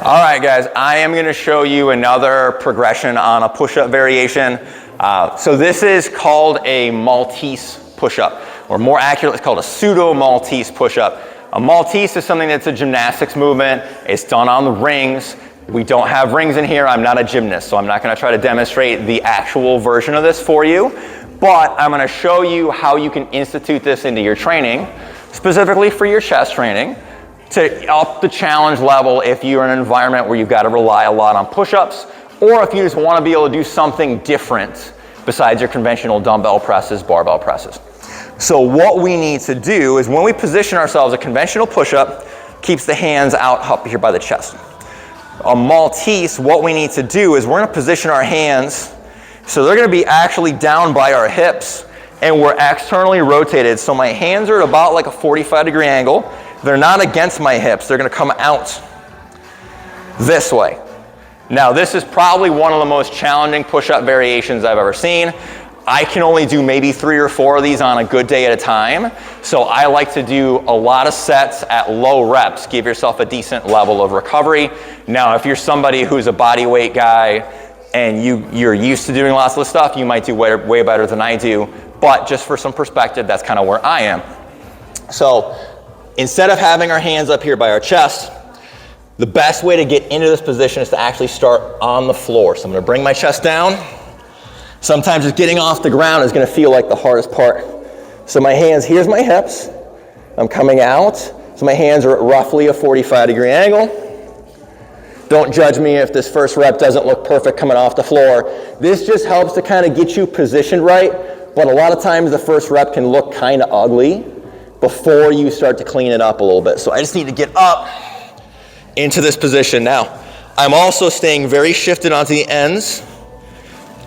All right, guys, I am going to show you another progression on a push-up variation. So this is called a Maltese push-up, or more accurately, it's called a Pseudo Maltese Pushup. A Maltese is something that's a gymnastics movement. It's done on the rings. We don't have rings in here. I'm not a gymnast, so I'm not going to try to demonstrate the actual version of this for you. But I'm going to show you how you can institute this into your training, specifically for your chest training, to up the challenge level if you're in an environment where you've got to rely a lot on push-ups, or if you just want to be able to do something different besides your conventional dumbbell presses, barbell presses. So what we need to do is when we position ourselves, a conventional push-up keeps the hands out up here by the chest. A Maltese, what we need to do is we're going to position our hands so they're going to be actually down by our hips and we're externally rotated. So my hands are at about like a 45-degree angle. They're not against my hips. They're going to come out this way. Now, this is probably one of the most challenging push-up variations I've ever seen. I can only do maybe 3 or 4 of these on a good day at a time. So I like to do a lot of sets at low reps. Give yourself a decent level of recovery. Now, if you're somebody who's a body weight guy and you're used to doing lots of stuff, you might do way better than I do. But just for some perspective, that's kind of where I am. So instead of having our hands up here by our chest, the best way to get into this position is to actually start on the floor. So I'm going to bring my chest down. Sometimes just getting off the ground is going to feel like the hardest part. So my hands, here's my hips. I'm coming out. So my hands are at roughly a 45-degree angle. Don't judge me if this first rep doesn't look perfect coming off the floor. This just helps to kind of get you positioned right, but a lot of times the first rep can look kind of ugly before you start to clean it up a little bit. So I just need to get up into this position. Now, I'm also staying very shifted onto the ends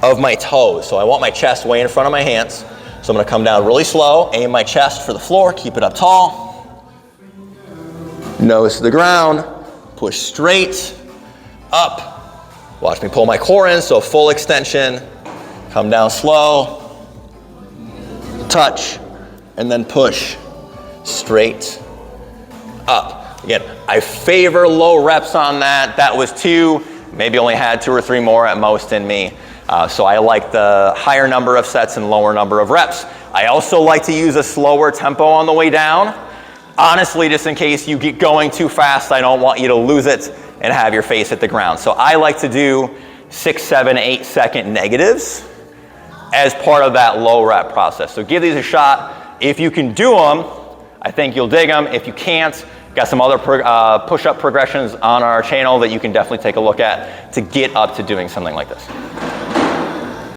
of my toes. So I want my chest way in front of my hands. So I'm going to come down really slow, aim my chest for the floor, keep it up tall. Nose to the ground, push straight up. Watch me pull my core in, so full extension. Come down slow, touch, and then push straight up. Again, I favor low reps on that. That was 2, maybe only had 2 or 3 more at most in me. So I like the higher number of sets and lower number of reps. I also like to use a slower tempo on the way down. Honestly, just in case you get going too fast, I don't want you to lose it and have your face hit the ground. So I like to do 6, 7, 8 second negatives as part of that low rep process. So give these a shot. If you can do them, I think you'll dig them. If you can't, got some other push-up progressions on our channel that you can definitely take a look at to get up to doing something like this.